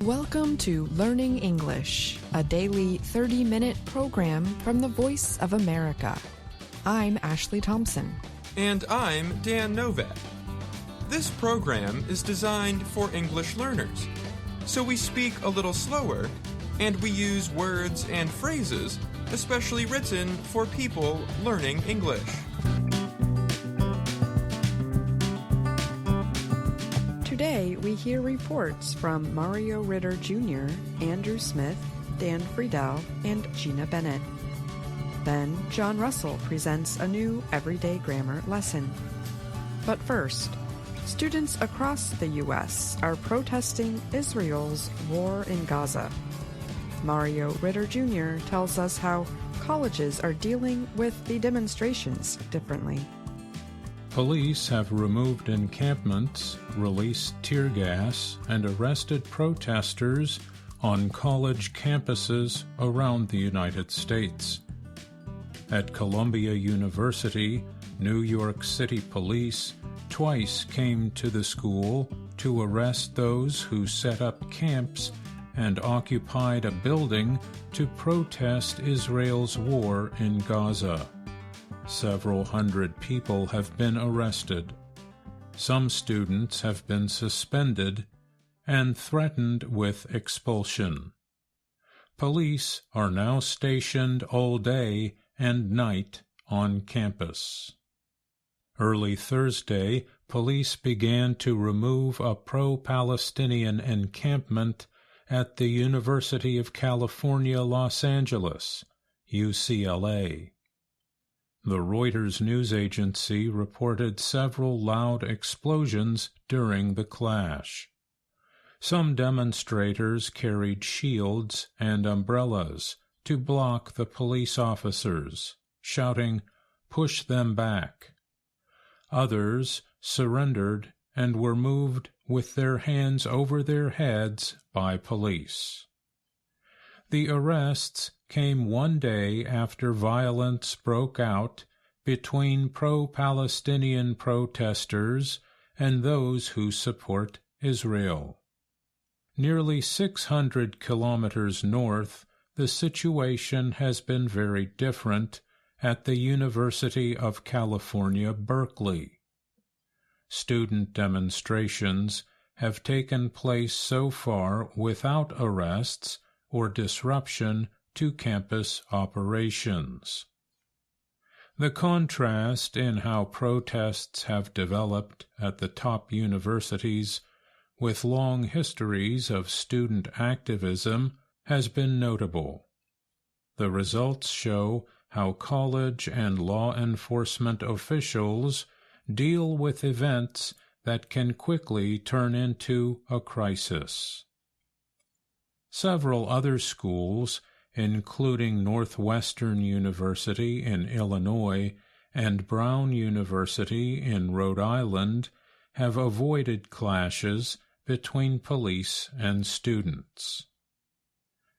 Welcome to Learning English, a daily 30-minute program from the Voice of America. I'm Ashley Thompson. And I'm Dan Novak. This program is designed for English learners, so we speak a little slower and we use words and phrases especially written for people learning English. Today, we hear reports from Mario Ritter Jr., Andrew Smith, Dan Friedel, and Gina Bennett. Then, John Russell presents a new Everyday Grammar lesson. But first, students across the U.S. are protesting Israel's war in Gaza. Mario Ritter Jr. tells us how colleges are dealing with the demonstrations differently. Police have removed encampments, released tear gas, and arrested protesters on college campuses around the United States. At Columbia University, New York City police twice came to the school to arrest those who set up camps and occupied a building to protest Israel's war in Gaza. Several hundred people have been arrested. Some students have been suspended and threatened with expulsion. Police are now stationed all day and night on campus. Early Thursday, police began to remove a pro-Palestinian encampment at the University of California, Los Angeles, UCLA. The Reuters news agency reported several loud explosions during the clash. Some demonstrators carried shields and umbrellas to block the police officers, shouting, "Push them back." Others surrendered and were moved with their hands over their heads by police. The arrests came one day after violence broke out between pro-Palestinian protesters and those who support Israel. Nearly 600 kilometers north, the situation has been very different at the University of California, Berkeley. Student demonstrations have taken place so far without arrests or disruption to campus operations. The contrast in how protests have developed at the top universities with long histories of student activism has been notable. The results show how college and law enforcement officials deal with events that can quickly turn into a crisis. Several other schools, including Northwestern University in Illinois and Brown University in Rhode Island, have avoided clashes between police and students.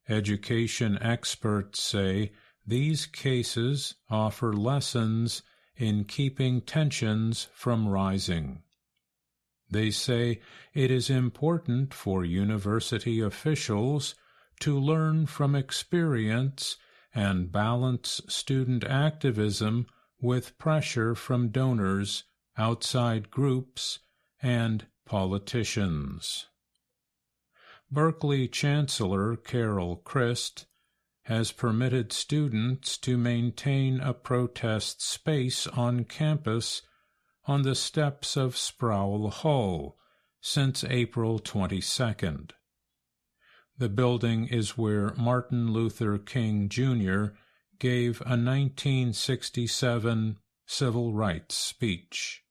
Education experts say these cases offer lessons in keeping tensions from rising. They say it is important for university officials to learn from experience and balance student activism with pressure from donors, outside groups, and politicians. Berkeley Chancellor Carol Christ has permitted students to maintain a protest space on campus on the steps of Sproul Hall since April 22nd. The building is where Martin Luther King Jr. gave a 1967 civil rights speech.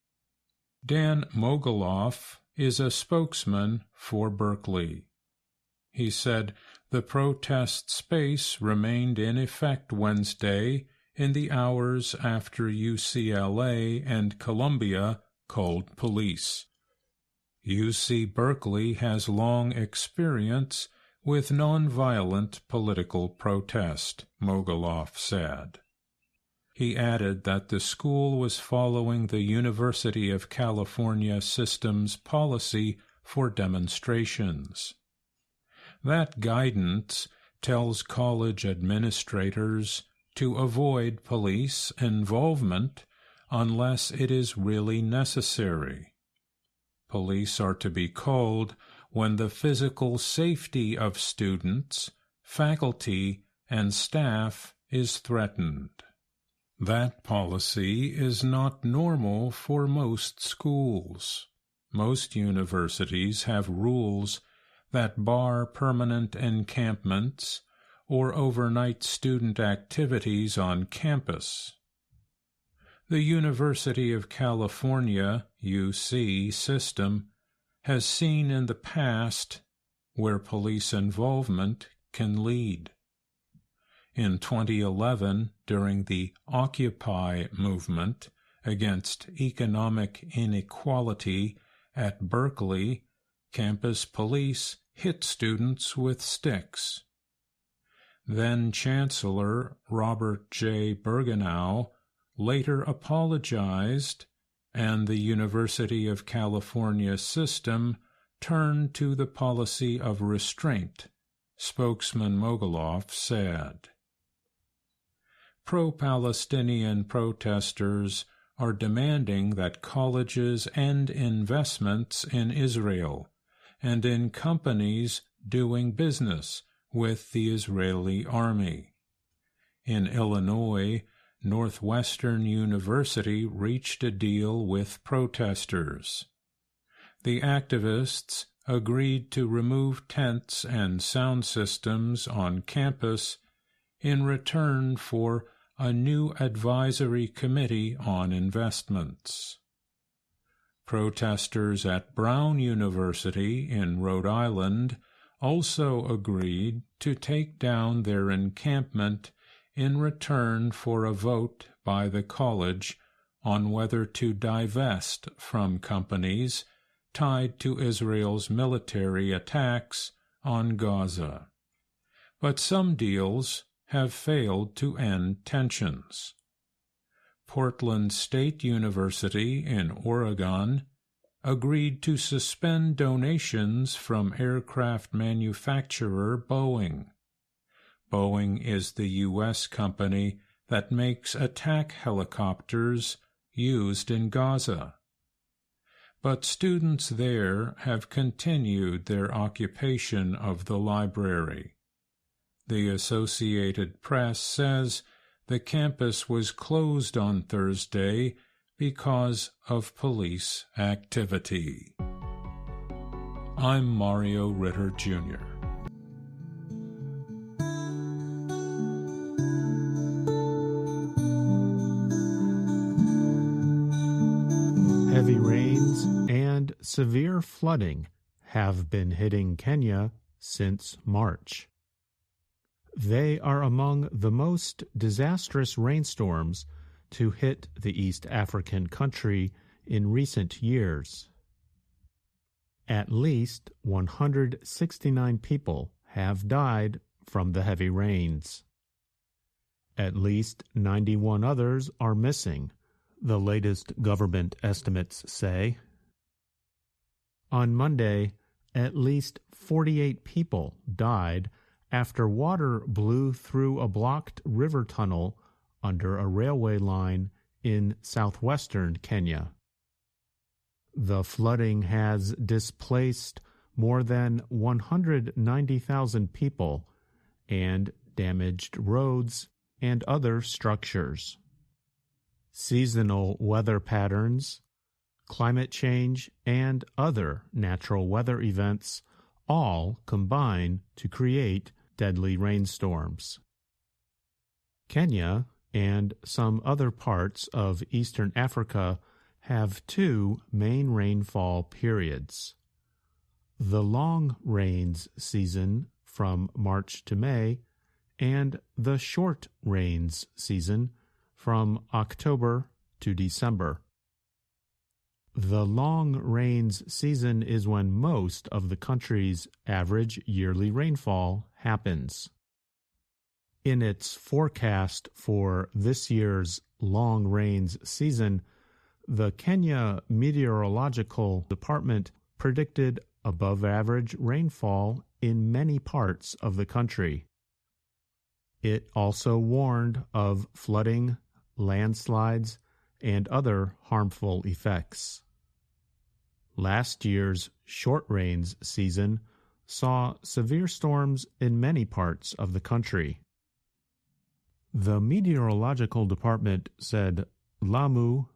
Dan Moguloff is a spokesman for Berkeley. He said the protest space remained in effect Wednesday in the hours after UCLA and Columbia called police. UC Berkeley has long experience with nonviolent political protest, Moguloff said. He added that the school was following the University of California system's policy for demonstrations. That guidance tells college administrators to avoid police involvement unless it is really necessary. Police are to be called when the physical safety of students, faculty, and staff is threatened. That policy is not normal for most schools. Most universities have rules that bar permanent encampments or overnight student activities on campus. The University of California, UC, system has seen in the past where police involvement can lead. In 2011, during the Occupy movement against economic inequality at Berkeley, campus police hit students with sticks. Then-Chancellor Robert J. Bergenow later apologized, and the University of California system turned to the policy of restraint, spokesman Mogilov said. Pro-Palestinian protesters are demanding that colleges end investments in Israel and in companies doing business with the Israeli army. In Illinois, Northwestern University reached a deal with protesters. The activists agreed to remove tents and sound systems on campus in return for a new advisory committee on investments. Protesters at Brown University in Rhode Island also agreed to take down their encampment in return for a vote by the college on whether to divest from companies tied to Israel's military attacks on Gaza. But some deals have failed to end tensions. Portland State University in Oregon agreed to suspend donations from aircraft manufacturer Boeing. Boeing is the U.S. company that makes attack helicopters used in Gaza. But students there have continued their occupation of the library. The Associated Press says the campus was closed on Thursday because of police activity. I'm Mario Ritter, Jr. Heavy rains and severe flooding have been hitting Kenya since March. They are among the most disastrous rainstorms to hit the East African country in recent years. At least 169 people have died from the heavy rains. At least 91 others are missing, the latest government estimates say. On Monday, at least 48 people died after water blew through a blocked river tunnel under a railway line in southwestern Kenya. The flooding has displaced more than 190,000 people and damaged roads and other structures. Seasonal weather patterns, climate change, and other natural weather events all combine to create deadly rainstorms. Kenya and some other parts of eastern Africa have two main rainfall periods: the long rains season from March to May and the short rains season from October to December. The long rains season is when most of the country's average yearly rainfall happens. In its forecast for this year's long rains season, the Kenya Meteorological Department predicted above-average rainfall in many parts of the country. It also warned of flooding, landslides, and other harmful effects. Last year's short rains season saw severe storms in many parts of the country. The meteorological department said Lamu,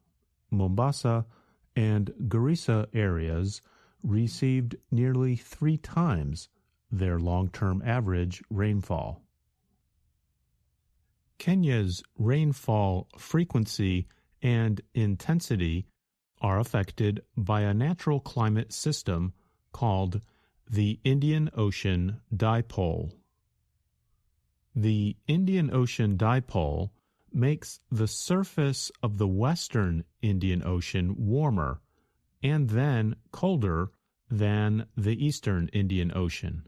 Mombasa, and Garissa areas received nearly 3 times their long-term average rainfall. Kenya's rainfall frequency and intensity are affected by a natural climate system called the Indian Ocean Dipole. The Indian Ocean Dipole makes the surface of the western Indian Ocean warmer and then colder than the eastern Indian Ocean.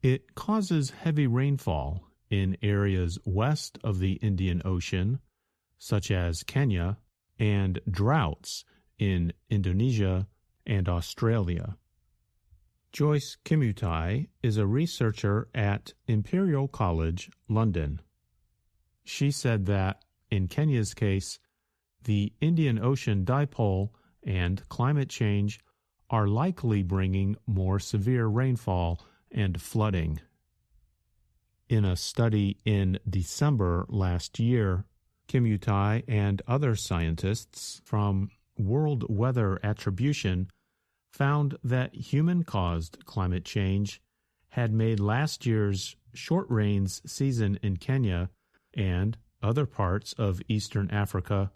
It causes heavy rainfall in areas west of the Indian Ocean, such as Kenya, and droughts in Indonesia and Australia. Joyce Kimutai is a researcher at Imperial College, London. She said that, in Kenya's case, the Indian Ocean Dipole and climate change are likely bringing more severe rainfall and flooding. In a study in December last year, Kimutai and other scientists from World Weather Attribution found that human-caused climate change had made last year's short rains season in Kenya and other parts of eastern Africa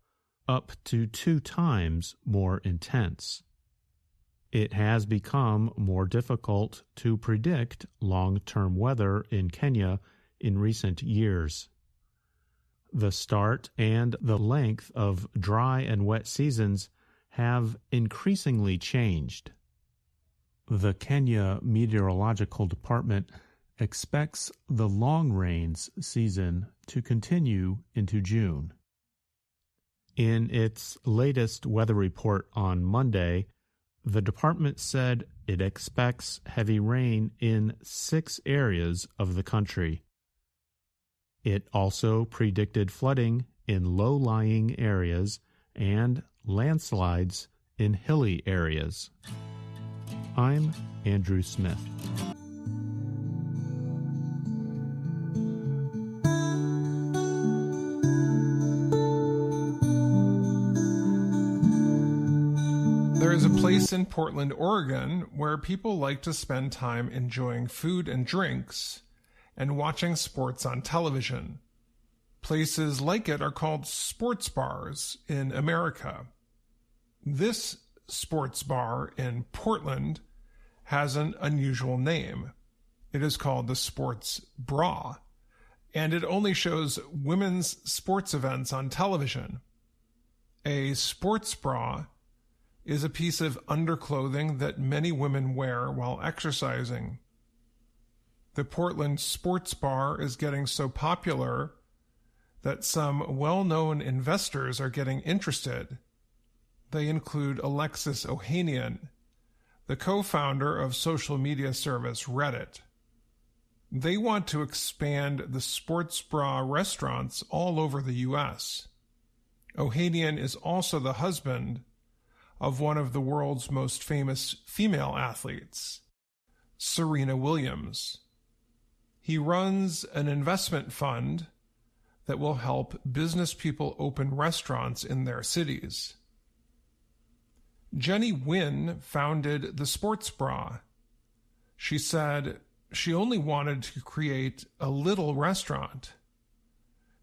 up to 2 times more intense. It has become more difficult to predict long-term weather in Kenya in recent years. The start and the length of dry and wet seasons have increasingly changed. The Kenya Meteorological Department expects the long rains season to continue into June. In its latest weather report on Monday, the department said it expects heavy rain in 6 areas of the country. It also predicted flooding in low-lying areas and landslides in hilly areas. I'm Andrew Smith. There is a place in Portland, Oregon, where people like to spend time enjoying food and drinks and watching sports on television. Places like it are called sports bars in America. This sports bar in Portland has an unusual name. It is called the Sports Bra, and it only shows women's sports events on television. A sports bra is a piece of underclothing that many women wear while exercising. The Portland Sports Bar is getting so popular that some well-known investors are getting interested. They include Alexis Ohanian, the co-founder of social media service Reddit. They want to expand the sports bra restaurants all over the U.S. Ohanian is also the husband of one of the world's most famous female athletes, Serena Williams. He runs an investment fund that will help business people open restaurants in their cities. Jenny Wynn founded the Sports Bra. She said she only wanted to create a little restaurant.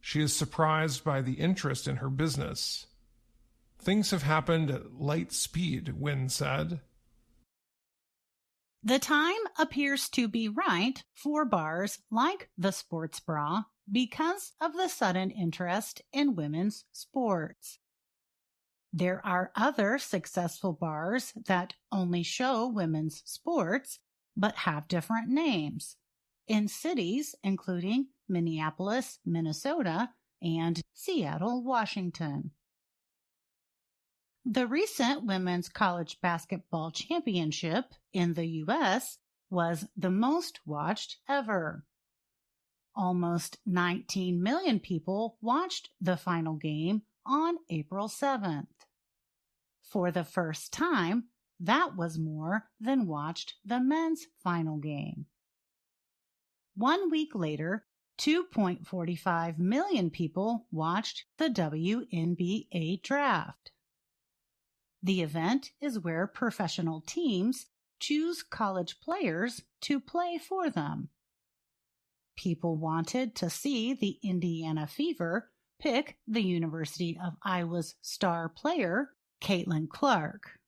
She is surprised by the interest in her business. Things have happened at light speed, Wynn said. The time appears to be right for bars like the Sports Bra because of the sudden interest in women's sports. There are other successful bars that only show women's sports but have different names in cities including Minneapolis, Minnesota, and Seattle, Washington. The recent Women's College Basketball Championship in the U.S. was the most watched ever. Almost 19 million people watched the final game on April 7th. For the first time, that was more than watched the men's final game. 1 week later, 2.45 million people watched the WNBA draft. The event is where professional teams choose college players to play for them. People wanted to see the Indiana Fever pick the University of Iowa's star player, Caitlin Clark.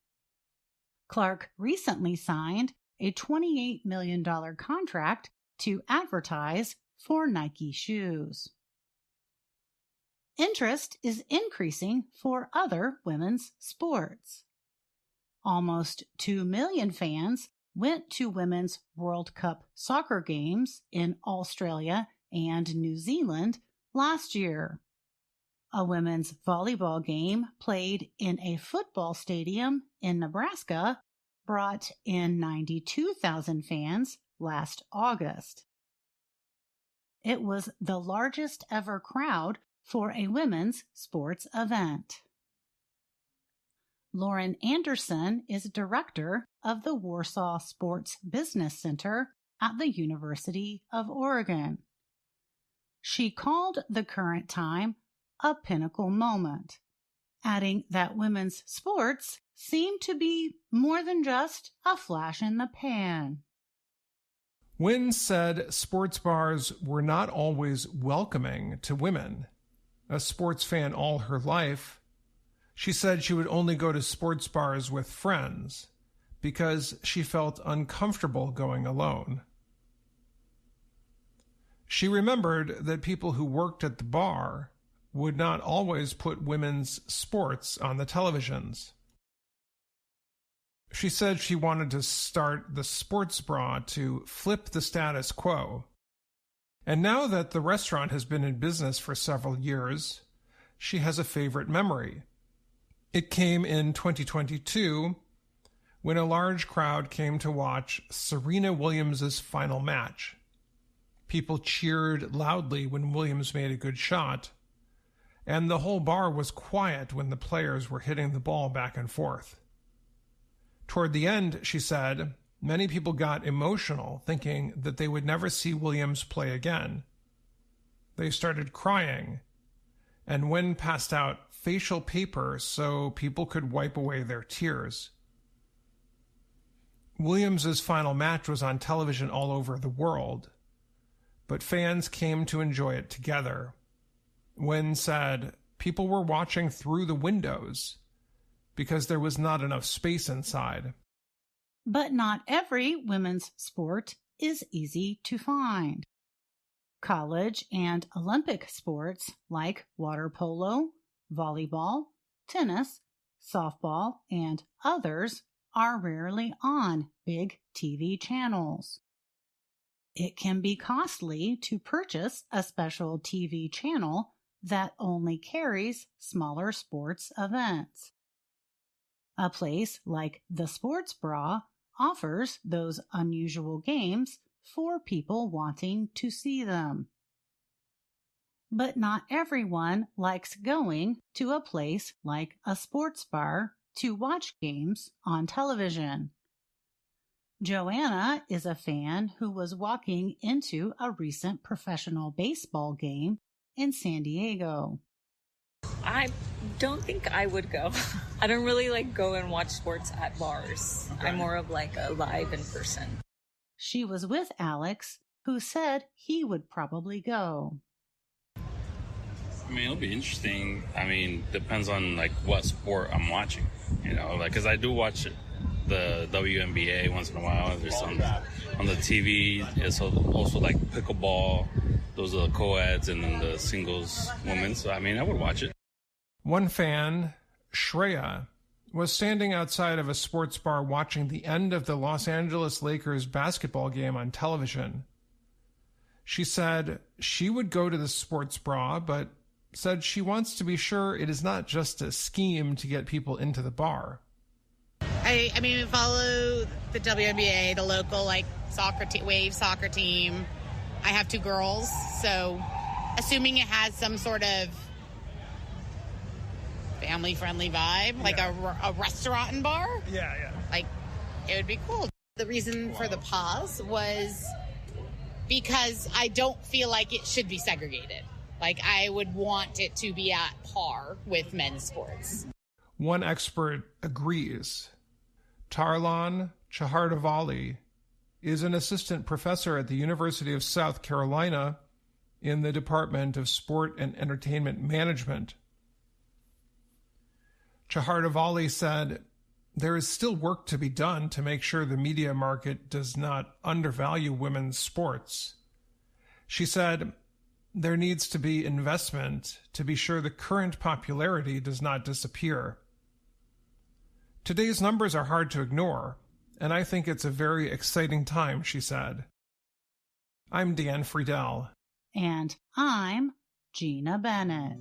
Clark recently signed a $28 million contract to advertise for Nike shoes. Interest is increasing for other women's sports. Almost 2 million fans went to Women's World Cup soccer games in Australia and New Zealand last year. A women's volleyball game played in a football stadium in Nebraska brought in 92,000 fans last August. It was the largest ever crowd for a women's sports event. Lauren Anderson is director of the Warsaw Sports Business Center at the University of Oregon. She called the current time a pinnacle moment, adding that women's sports seem to be more than just a flash in the pan. Wynn said sports bars were not always welcoming to women. A sports fan all her life, she said she would only go to sports bars with friends because she felt uncomfortable going alone. She remembered that people who worked at the bar would not always put women's sports on the televisions. She said she wanted to start the sports bra to flip the status quo. And now that the restaurant has been in business for several years, she has a favorite memory. It came in 2022 when a large crowd came to watch Serena Williams' final match. People cheered loudly when Williams made a good shot, and the whole bar was quiet when the players were hitting the ball back and forth. Toward the end, she said, many people got emotional, thinking that they would never see Williams play again. They started crying, and Wynn passed out facial paper so people could wipe away their tears. Williams' final match was on television all over the world, but fans came to enjoy it together. Wynn said people were watching through the windows because there was not enough space inside. But not every women's sport is easy to find. College and Olympic sports like water polo, volleyball, tennis, softball, and others are rarely on big TV channels. It can be costly to purchase a special TV channel that only carries smaller sports events. A place like the Sports Bra offers those unusual games for people wanting to see them. But not everyone likes going to a place like a sports bar to watch games on television. Joanna is a fan who was walking into a recent professional baseball game in San Diego. I don't think I would go. I don't really go and watch sports at bars. Okay. I'm more of a live in person. She was with Alex, who said he would probably go. It'll be interesting. Depends on what sport I'm watching, because I do watch the WNBA once in a while. There's some on the TV. It's also pickleball. Those are the co-eds and then the singles women. So, I would watch it. One fan, Shreya, was standing outside of a sports bar watching the end of the Los Angeles Lakers basketball game on television. She said she would go to the sports bra, but said she wants to be sure it is not just a scheme to get people into the bar. I mean, we follow the WNBA, the local wave soccer team. I have 2 girls, so assuming it has some sort of family-friendly vibe, like a restaurant and bar. Yeah. It would be cool. The reason for the pause was because I don't feel like it should be segregated. I would want it to be at par with men's sports. One expert agrees. Tarlan Chahardavali is an assistant professor at the University of South Carolina in the Department of Sport and Entertainment Management. Chahardavali said, "There is still work to be done to make sure the media market does not undervalue women's sports." She said, "There needs to be investment to be sure the current popularity does not disappear." Today's numbers are hard to ignore, and I think it's a very exciting time, she said. I'm Dan Friedel. And I'm Gina Bennett.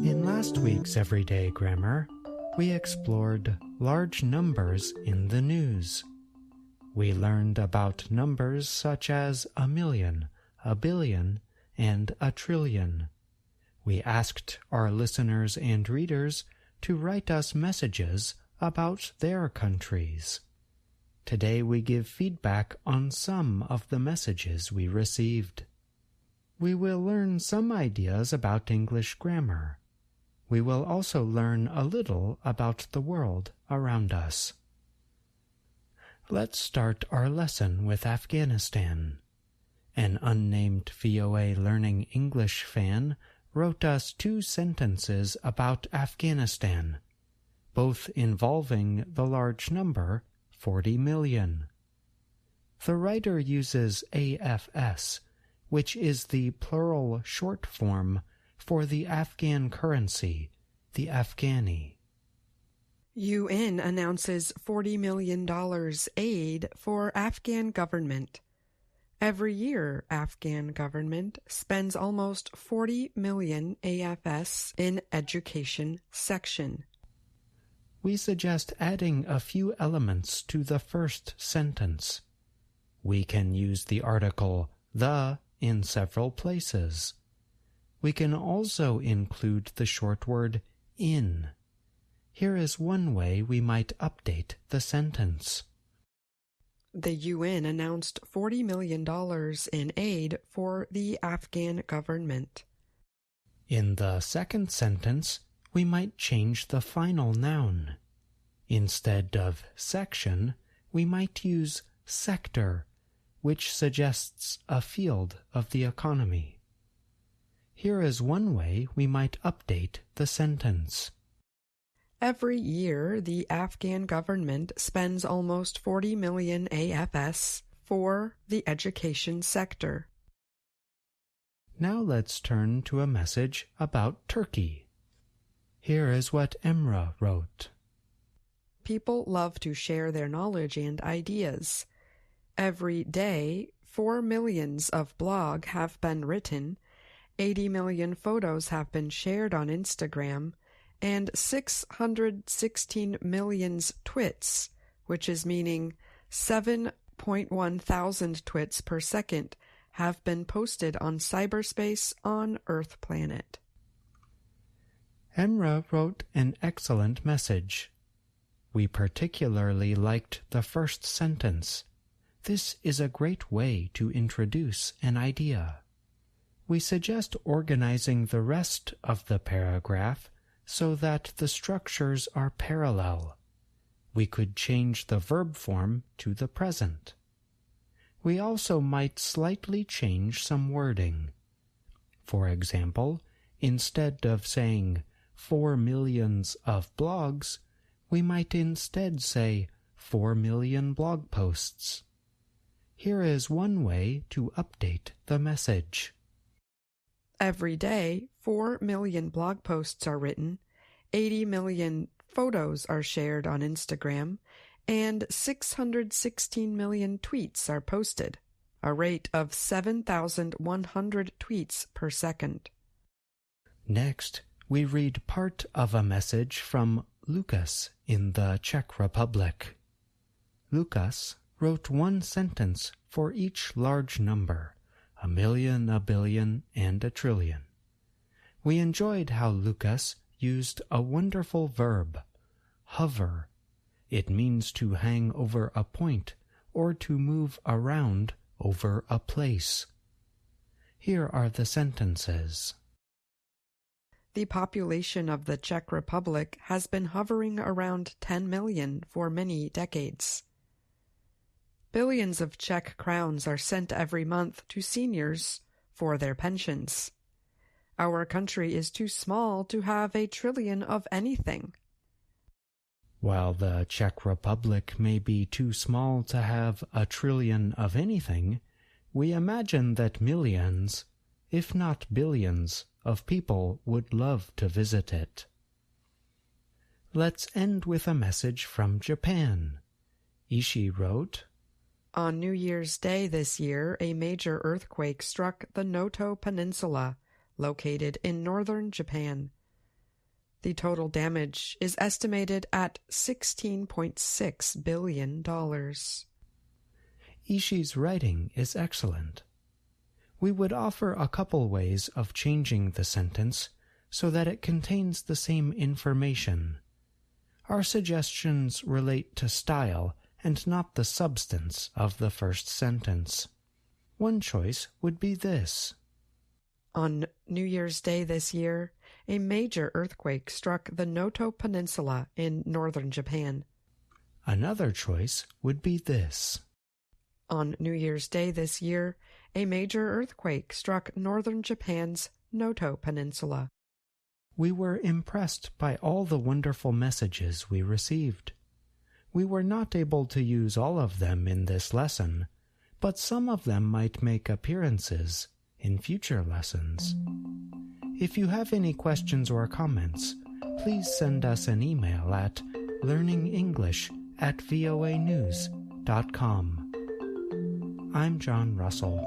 In last week's Everyday Grammar, we explored large numbers in the news. We learned about numbers such as 1,000,000, 1,000,000,000, and 1,000,000,000,000. We asked our listeners and readers to write us messages about their countries. Today we give feedback on some of the messages we received. We will learn some ideas about English grammar. We will also learn a little about the world around us. Let's start our lesson with Afghanistan. An unnamed VOA Learning English fan wrote us 2 sentences about Afghanistan, both involving the large number 40 million. The writer uses AFS, which is the plural short form for the Afghan currency, the Afghani. UN announces $40 million aid for Afghan government. Every year, Afghan government spends almost 40 million AFS in education section. We suggest adding a few elements to the first sentence. We can use the article the in several places. We can also include the short word in. Here is one way we might update the sentence. The UN announced $40 million in aid for the Afghan government. In the second sentence, we might change the final noun. Instead of section, we might use sector, which suggests a field of the economy. Here is one way we might update the sentence. Every year, the Afghan government spends almost 40 million AFS for the education sector. Now let's turn to a message about Turkey. Here is what Emra wrote. People love to share their knowledge and ideas. Every day, 4 millions of blog have been written, 80 million photos have been shared on Instagram, and 616 million twits, which is meaning 7.1 thousand twits per second, have been posted on cyberspace on Earth planet. Emra wrote an excellent message. We particularly liked the first sentence. This is a great way to introduce an idea. We suggest organizing the rest of the paragraph so that the structures are parallel. We could change the verb form to the present. We also might slightly change some wording. For example, instead of saying 4 millions of blogs, we might instead say 4 million blog posts. Here is one way to update the message. Every day, 4 million blog posts are written, 80 million photos are shared on Instagram, and 616 million tweets are posted, a rate of 7,100 tweets per second. Next, we read part of a message from Lucas in the Czech Republic. Lucas wrote one sentence for each large number, 1 million, a billion, and a trillion. We enjoyed how Lucas used a wonderful verb, hover. It means to hang over a point or to move around over a place. Here are the sentences. The population of the Czech Republic has been hovering around 10 million for many decades. Billions of Czech crowns are sent every month to seniors for their pensions. Our country is too small to have 1 trillion of anything. While the Czech Republic may be too small to have 1 trillion of anything, we imagine that millions, if not billions, of people would love to visit it. Let's end with a message from Japan. Ishi wrote, On New Year's Day this year, a major earthquake struck the Noto Peninsula, located in northern Japan. The total damage is estimated at $16.6 billion. Ishi's writing is excellent. We would offer a couple ways of changing the sentence so that it contains the same information. Our suggestions relate to style and not the substance of the first sentence. One choice would be this. On New Year's Day this year, a major earthquake struck the Noto Peninsula in northern Japan. Another choice would be this. On New Year's Day this year, a major earthquake struck northern Japan's Noto Peninsula. We were impressed by all the wonderful messages we received. We were not able to use all of them in this lesson, but some of them might make appearances in future lessons. If you have any questions or comments, please send us an email at learningenglish@voanews.com. I'm John Russell.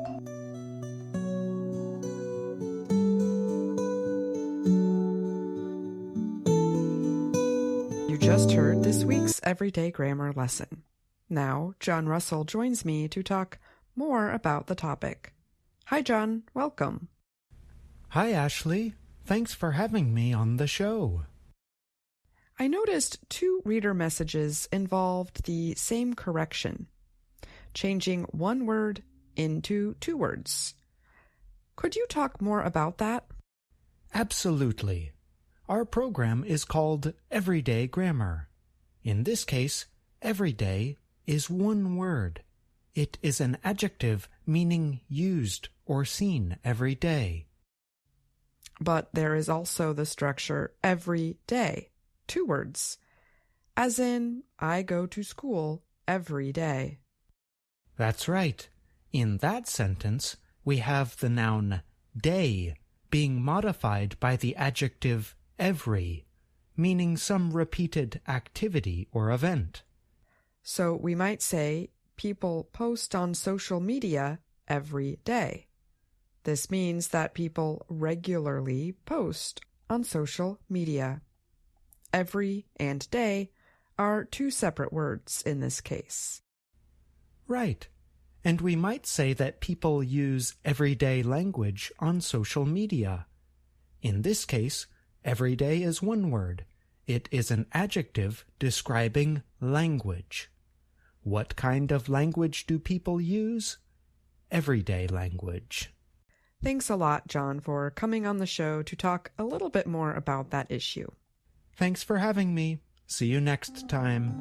You just heard this week's Everyday Grammar lesson. Now, John Russell joins me to talk more about the topic. Hi, John. Welcome. Hi, Ashley. Thanks for having me on the show. I noticed 2 reader messages involved the same correction, changing one word into 2 words. Could you talk more about that? Absolutely. Our program is called Everyday Grammar. In this case, everyday is one word. It is an adjective meaning used or seen every day. But there is also the structure every day, 2 words, as in, I go to school every day. That's right. In that sentence, we have the noun day being modified by the adjective every, meaning some repeated activity or event. So we might say, people post on social media every day. This means that people regularly post on social media. Every and day are 2 separate words in this case. Right. And we might say that people use everyday language on social media. In this case, everyday is one word. It is an adjective describing language. What kind of language do people use? Everyday language. Thanks a lot, John, for coming on the show to talk a little bit more about that issue. Thanks for having me. See you next time.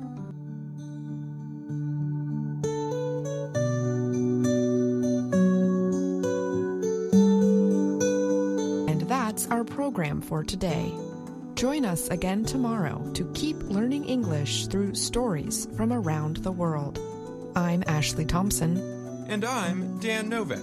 And that's our program for today. Join us again tomorrow to keep learning English through stories from around the world. I'm Ashley Thompson. And I'm Dan Novak.